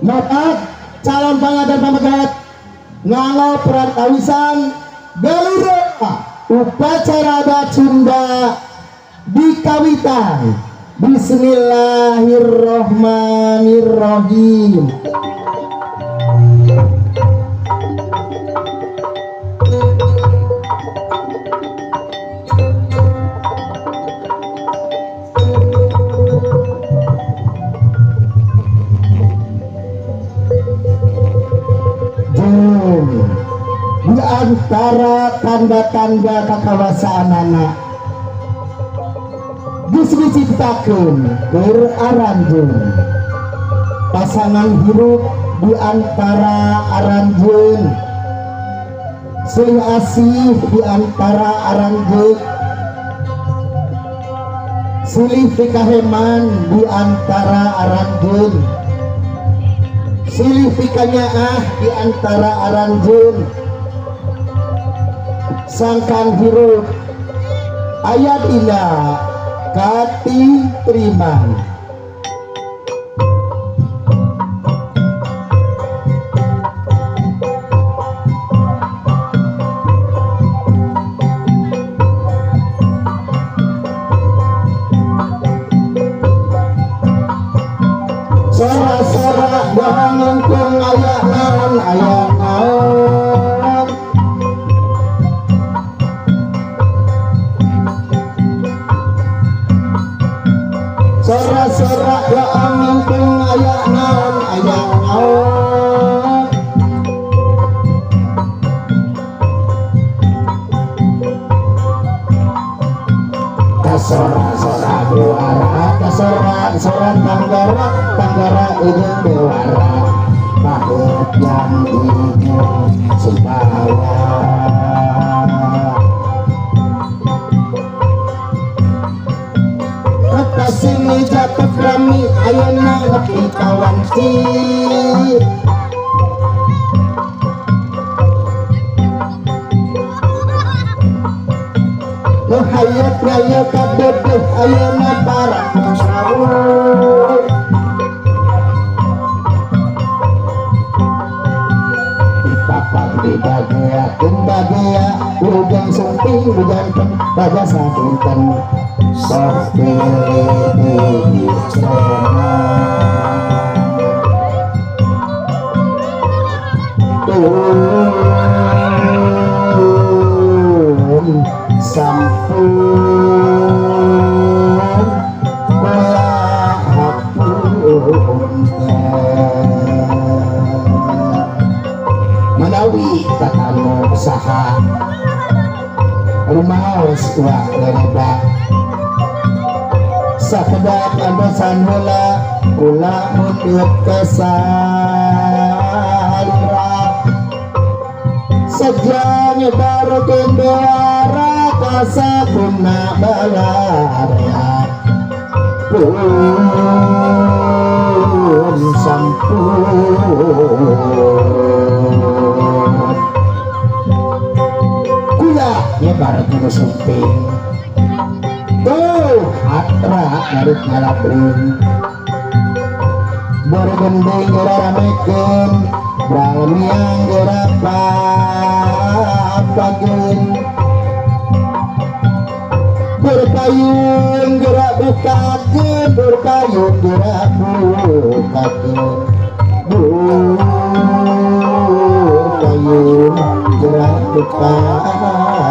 Matak calon pangadan pamegat nganggo peran kawisan galura upacara adat Sunda dikawitan. Bismillahirrahmanirrahim. Di antara tanda-tanda kekawasaan anak diciptakan beraranjun pasangan hidup di antara aranjun, silih asih di antara aranjun, silih pikaheman di antara aranjun, silih pikanyaah di antara aranjun, sangkan hirup ayat indah kati terima. Sorak-sorak bangun kung ayah naon ayah naon. Sorak-sorak bangun kung ayah naon ayah naon. Kasorak-sorak buara, kasorak-sorak tanggara ujung bewara, pahit yang ujung sumbawa. Kata sini jatuh rami ayana ngepi kawan si. Hayat raya kadedeh ayana para musawur. Papak di bagaya kembagaya ujang sumping ujang pen pada sakinten sopi di sana. Sampun menawi tatanu usaha rumaos tua lereba sakedap andosan heula ulah mutut kesalira saja nyebarkeun bewara kasakuna balarea pun sampun kula nyebar kudu sumping tuh atra ngarit ngalabring bergendeng geura ramekeun bramiang geura papageun berpayung gerak bukakeun berpayung gerak bukakeun berpayung gerak bukakeun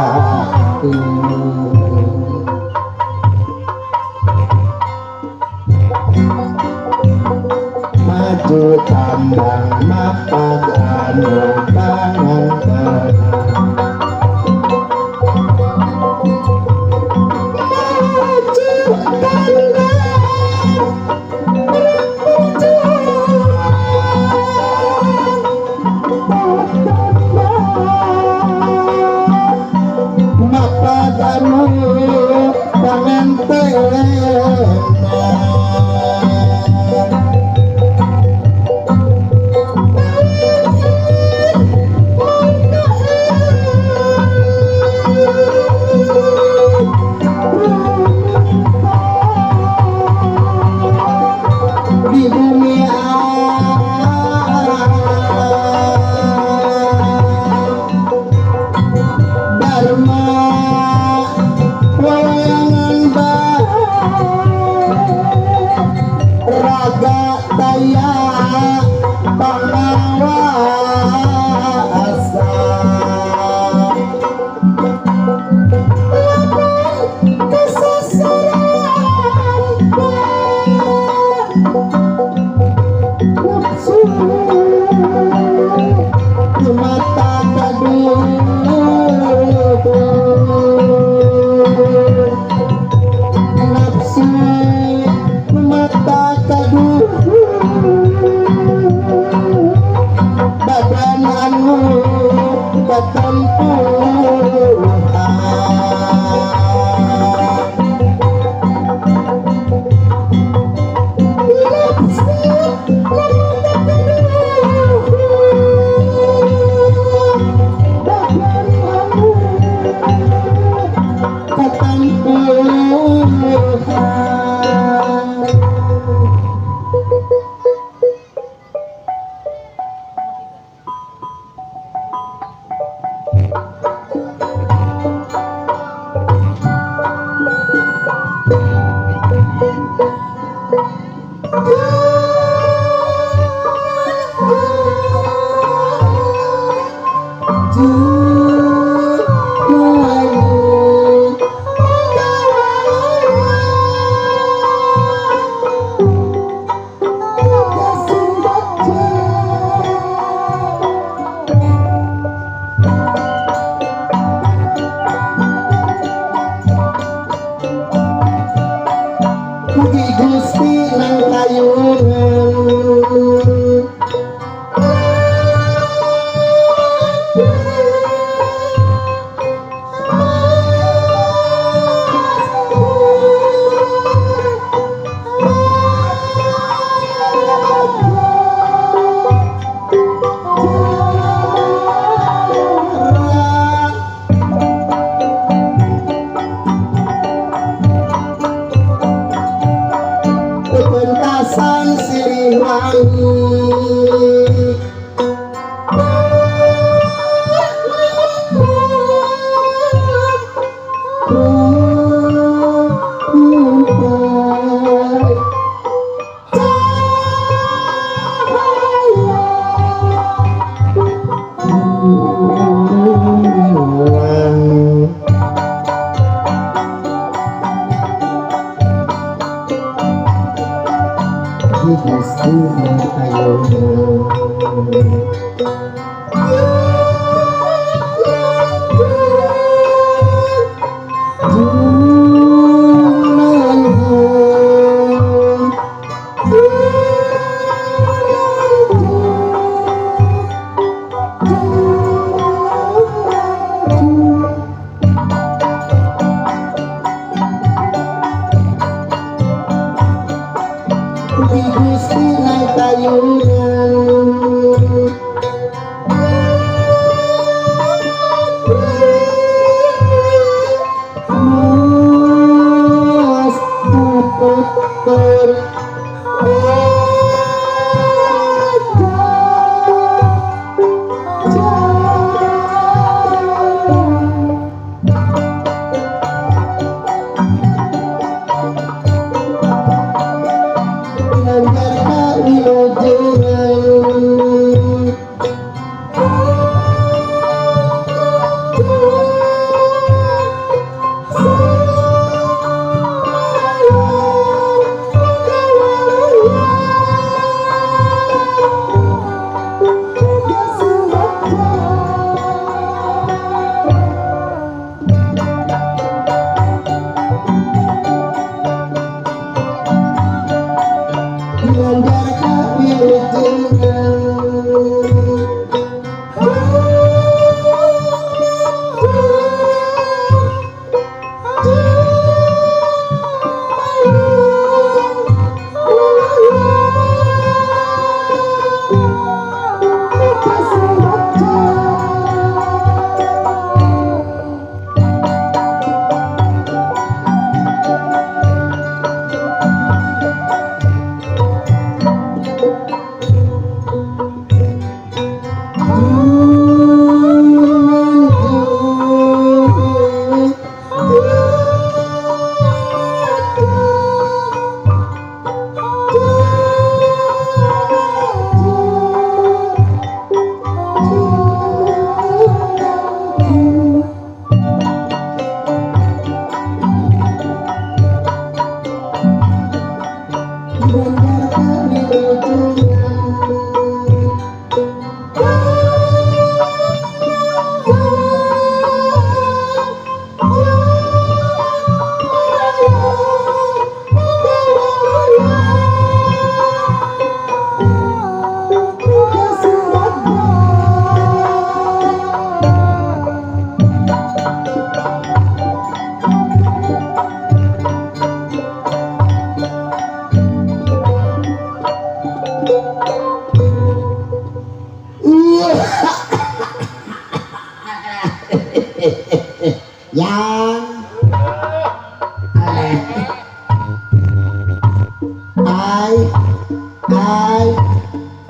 maju tambang mapag anu tangan tenang.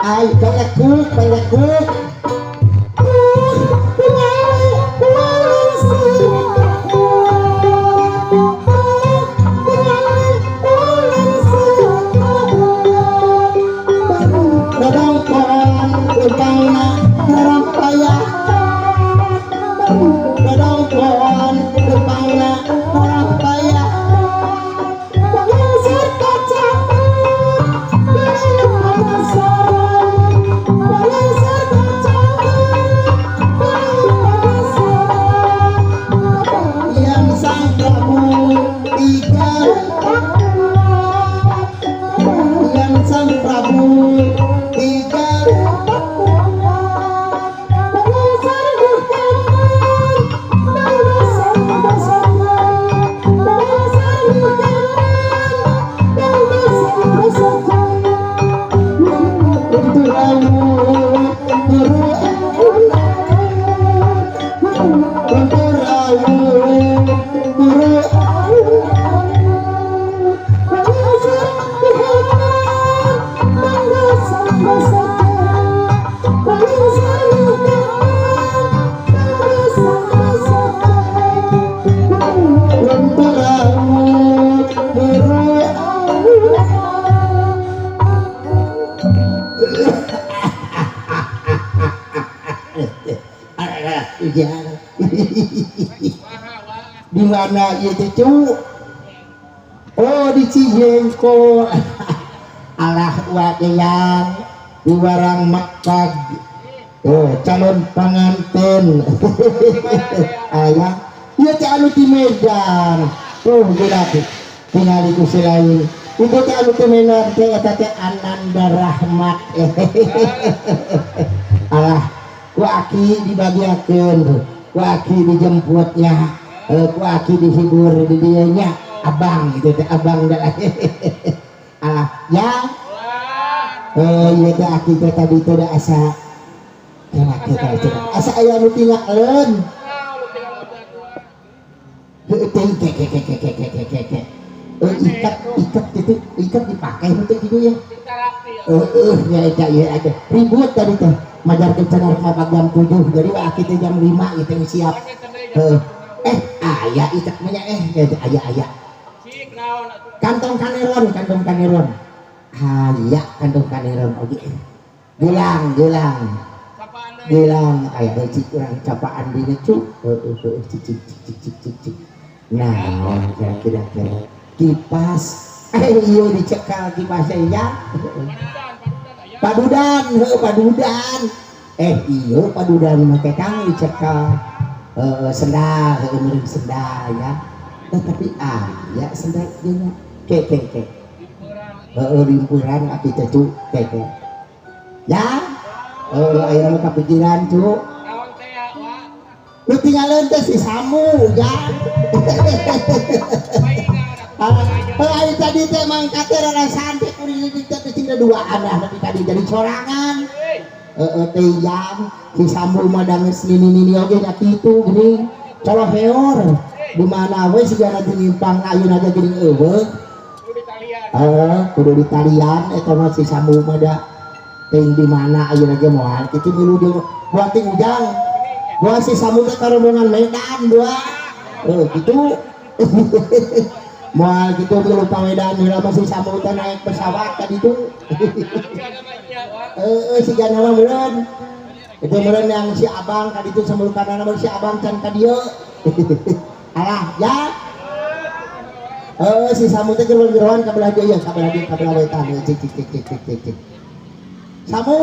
Ay pelekuk di mana ieu teh cu? Oh di Cijengko. Alah wadeang di warang Makkag. Oh calon pengantin. Aya ieu teh anu di Medan. Oh geura tingali ku lain. Ibu teh anu teh Medan teh eta teh Ananda Rahmat. Alah ku aki dibagiakeun, ku aki dijemputnya. Ku aki dihibur di dianya abang gitu teh abang dah. Alah ya iya teh aki teh tadi teh da asa kita asa aya nu tinggalkeun ikat gitu ikat dipakai untuk gitu ya ya aja ribut tadi teh majar kencenar ka jam 7 jadi aki teh jam 5 gitu siap ayah ikat punya ayah kantong kaneron ayah kantong kaneron oke gelang ayah cik kurang capaan dina cu cik nah kira-kira kipas iya dicekal kipasnya ya padudan iya padudan make kang dicekal sendal meureun sendal ya tapi ya sendal nya ke limpuran api teh cu ke ya aya nu kapikiran cu nu tinggalin teh si Samu ya ayo tadi teh mangkat teh rarasaan teh kuring teh tinggal duaan tapi tadi jadi sorangan teh jam si Samu mah danges nini oge nya kitu geuning colo heor di mana we sigana nyimpang ayeuna aja geuning eueuh kudu di talian eta mah si Samu mah da teuing di mana ayeuna ge moal kitu milu di buat ting ujang buat si Samu teh ka rombongan Medan dua kitu moal kitu milu ka Medan heula si Samu teh naik pesawat ka ditu sigana mah meureun itu meureun yang si abang ka ditu samulukanana mah si abang can ka dieu alah ya si Samu teh gerwan ka belah dieu ka belah wetan cik Samu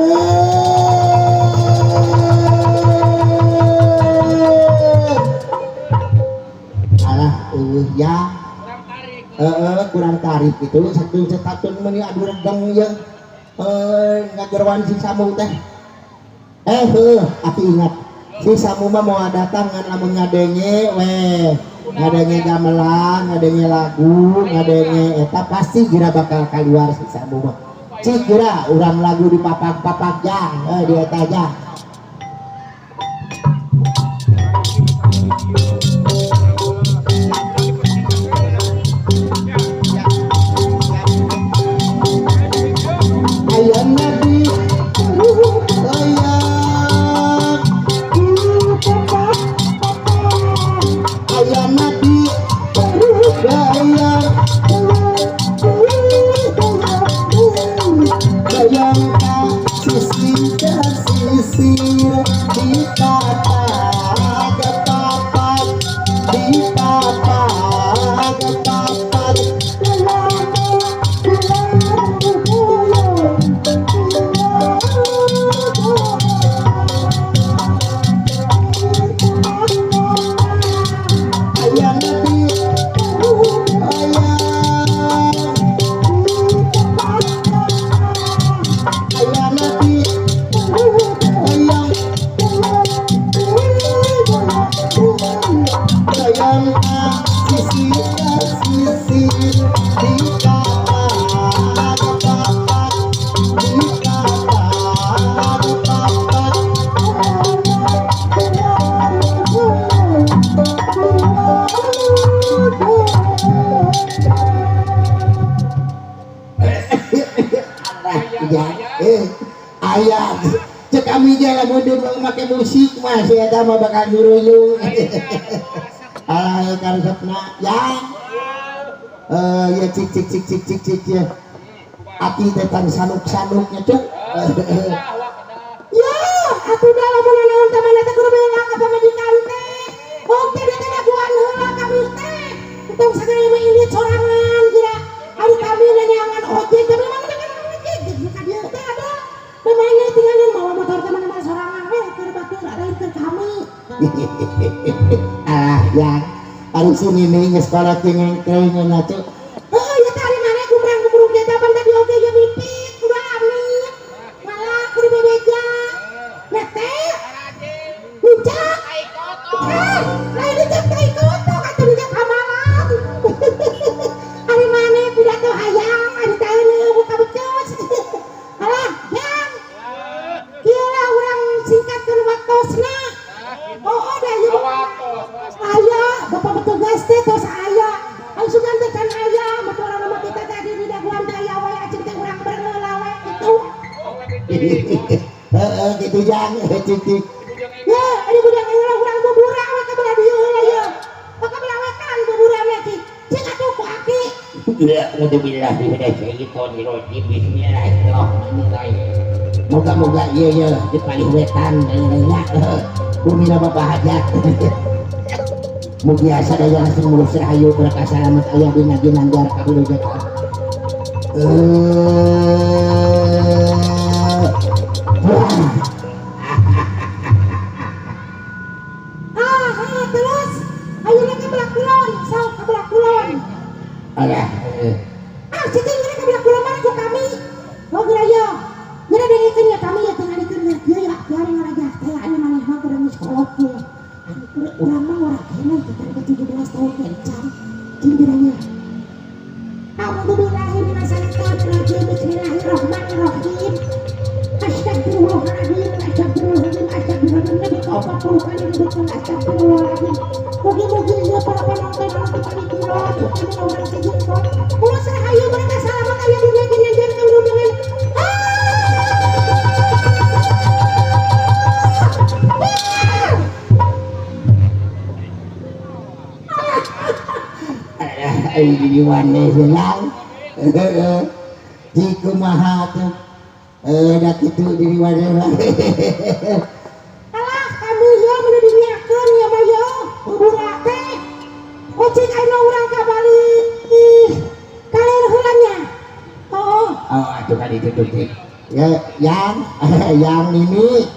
alah ya kurang tarik gitu satu meni adu regeng ya ngagerwan si Samu teh aku ingat si Samu mah mau datang ngan lamun ngadenge ngadenge gamelan ngadenge lagu ngadenge eta pasti gira bakal keluar si Samu mah cik gira urang lagu di papag jang di eta aja sisi ke sisi di papa ke papa di papa ke papa ayam di ayam cek kami jalan mundur memakai musik masih ada mah bakal nyuruh karsepna ya ya cik ya aki datang sanuk-sanuknya cuk ya aku dalam menanawan teman eta kudu beula ka pamajikan teh oke dia teh daguan heula kami teh tong sagaya mah ini sorangan kira ari kami nanyangan ojek tapi mana ojek ka dia teh ada pemainnya tinggalin bawa motor teman-teman sorangan keur batur ada ke kami ah ya hari sini nih sekolah tinggal kayaknya ngaco oh ya tadi mana kumrang kumrung kita pantai di oke ya mipit udah amit malah kudu bebeja nete puncak lain dicek tai koto kata dicek amalan hari mana pidato hayang hari tahun buka becus alah yang kira orang singkatkan waktosna oh dah ya ayah bapak petugas teh tos ayah langsung gantikan ayah betul nama kita tadi di daguan daya wae acing teh urang berleulawe itu gitu jang cicik ya ada budang urang bubura we ka bela dieu heula ya maka belawekan buburana cik cik atuh ku aki ya alhamdulillah minasyaitonir rajim bismillahirrahmanirrahim moga-moga ieu ya di paling wetan nya kumina babahajat mugi asa daya langsung mulus rahayu berkah salamet aya dina ginanjar kabilujat terus ayeuna ke belah kulon sok ke belah kulon alah situ ini ke belah kulon mana ku kami oh geraya nyana dengekeun ya kami ya teu ngadikeun ieu ya kieu ngaraja teh anu maneh mah kudu sekolot ya urang mah ora kene kita 17 tahun kencan cindiranya A'udzubillahi minasyaitonir rajim bismillahirrahmanirrahim astagfirullahaladzim astagfirullahaladzim nabi kau 40 kali disebutkan astagfirullahaladzim mugi-mugi ieu para penonton anu dipanikira kami orang sejengkot mulus rahayu mereka salamet aya di ginanjar kawilujengan ini wane hilang di kumaha tuh dak itu diri wane alah kami ya menu dinyakeun ya mah ya bubura teh ocik aya urang ka Bali kaler heulanya oh atuh ka ditu tuh ya yang ini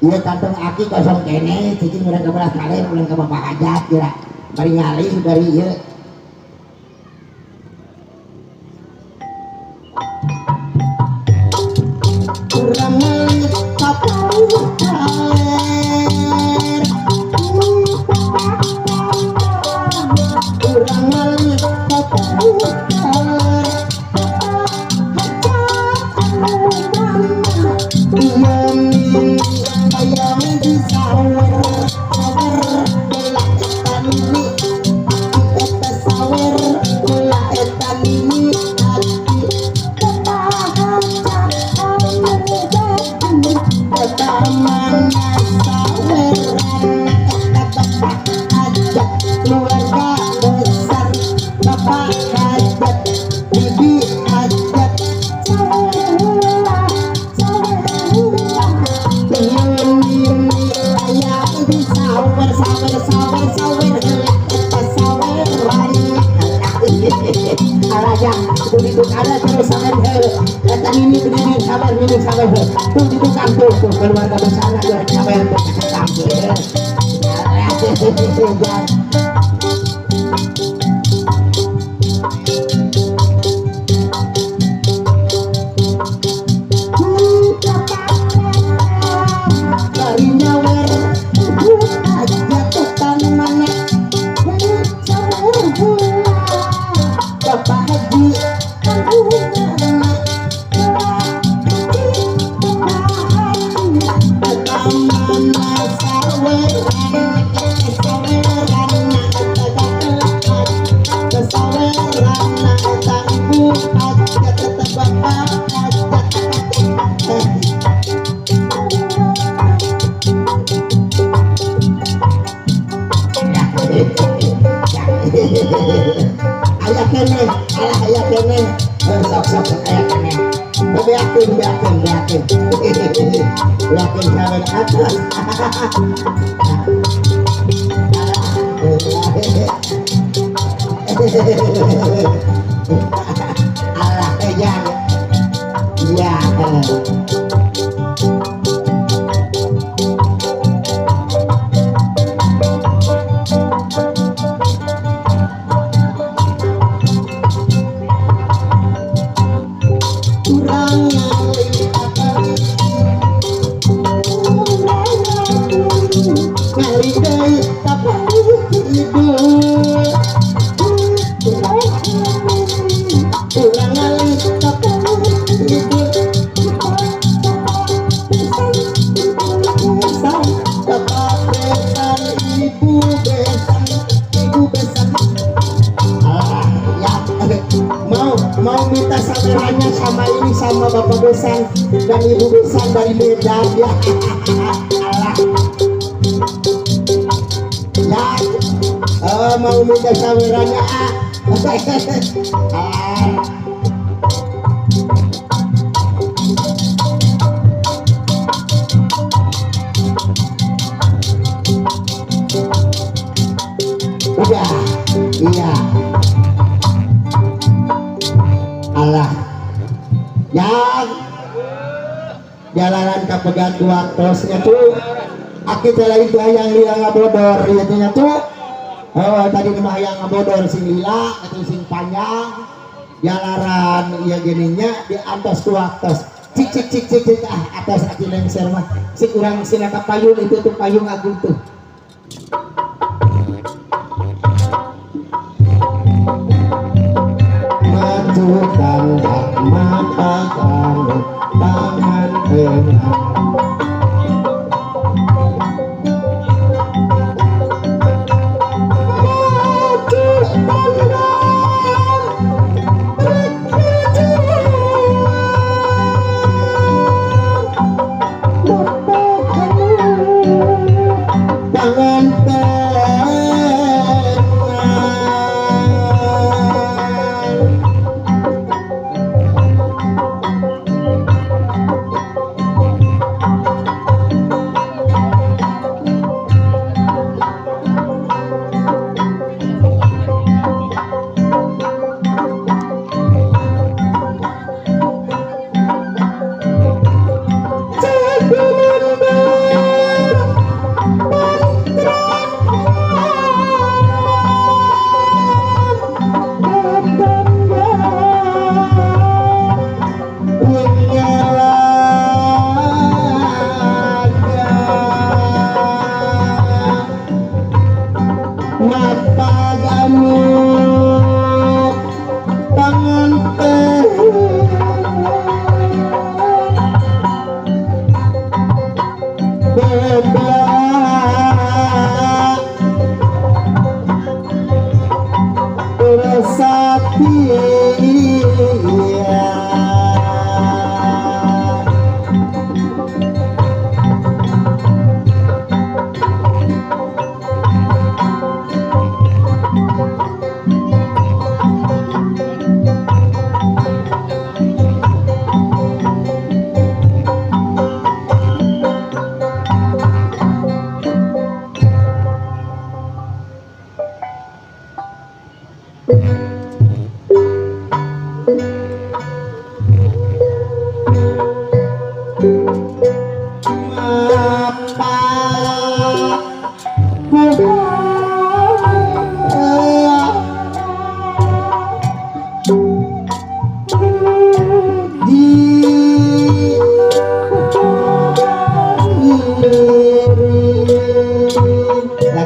ieu kantong aki kosong kene cicing urang ka belah kaler urang ka bapak hajat kira bari ngalih bari ieu Alaja, begitu ada terus sabar kata ini berdiri sabar ini sabar tuh di tukang tuh keluarga besar ada sabar sabar ayah kene sok ayah kene yakin sabar atas Allah kejang ya mau minta sabarannya sama ini sama bapak besan dan ibu besan dari Medan ya Allah ya mau minta sabarannya udah iya Allah yang jalanan kapegan dua tosnya tuh kita lagi yang lila ngabodor ya tuh tadi mah yang ngabodor sing lila atau sing panjang jalanan ya gininya di atas tuh atas cik atas aki lengser mah si kurang silaka payung itu tuh payung aku tuh majukan mata kamu tangan tengah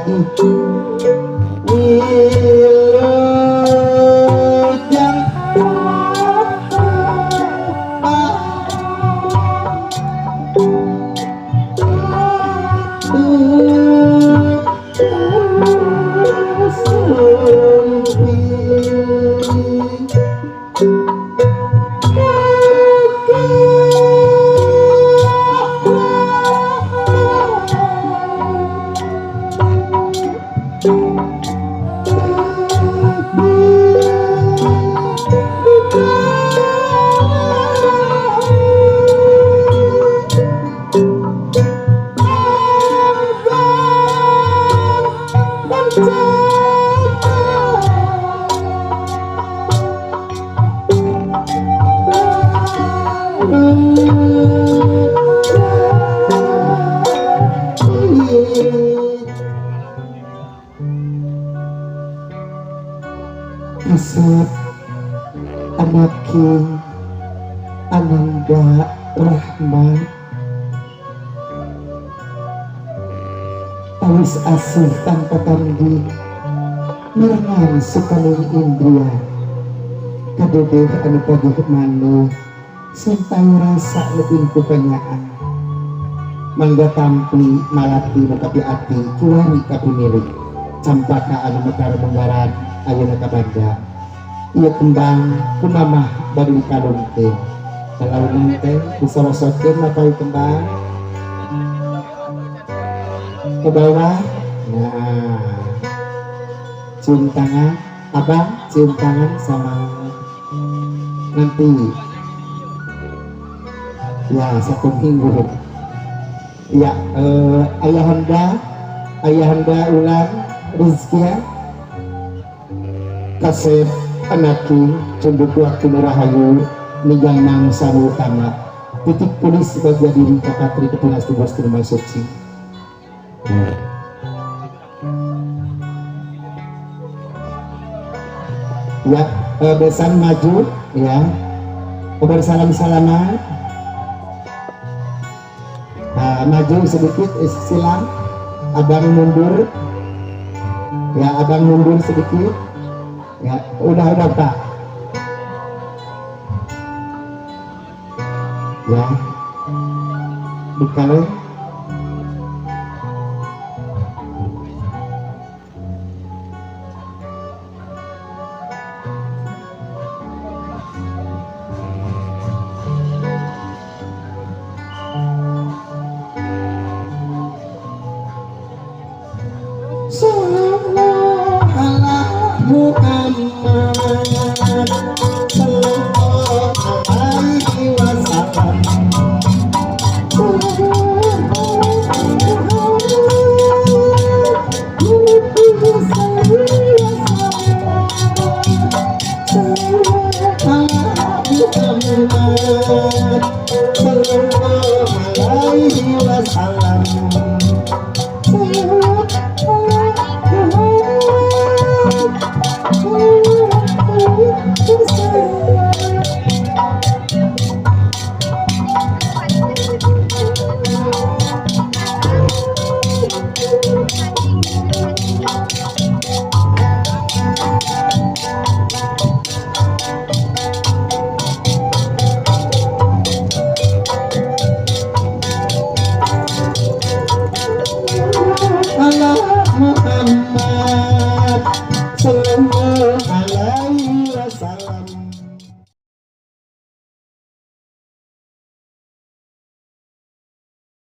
lagi wilujeng Asep anak King Ananda Rahman awis asih tanpa tanding mirengan sukaning Indria kadedeh anu pagih maneh sampai rasa lebih kepenyaan mangga tampi malati makapi ati kiwani kapi milik campaka anu mekar menggaran ayeuna kabanda ieu kembang kumamah bari kalung teh kalau teh disorosokeun mapai kembang ke bawah. Nah, cium tangan abang, cium tangan sama nanti ya satu minggu ya. ayahanda ulang Rizkia kasep anaki cunduk waktu merahayu nigang nang samu utama titik pulis sebagai diri kapatri ketunas tugas terima suci. Ya, besan maju ya, bersalam-salaman. Maju sedikit, silang abang mundur ya, abang mundur sedikit ya, udah Pak ya, dikali Muhammad sallallahu alaihi wasallam.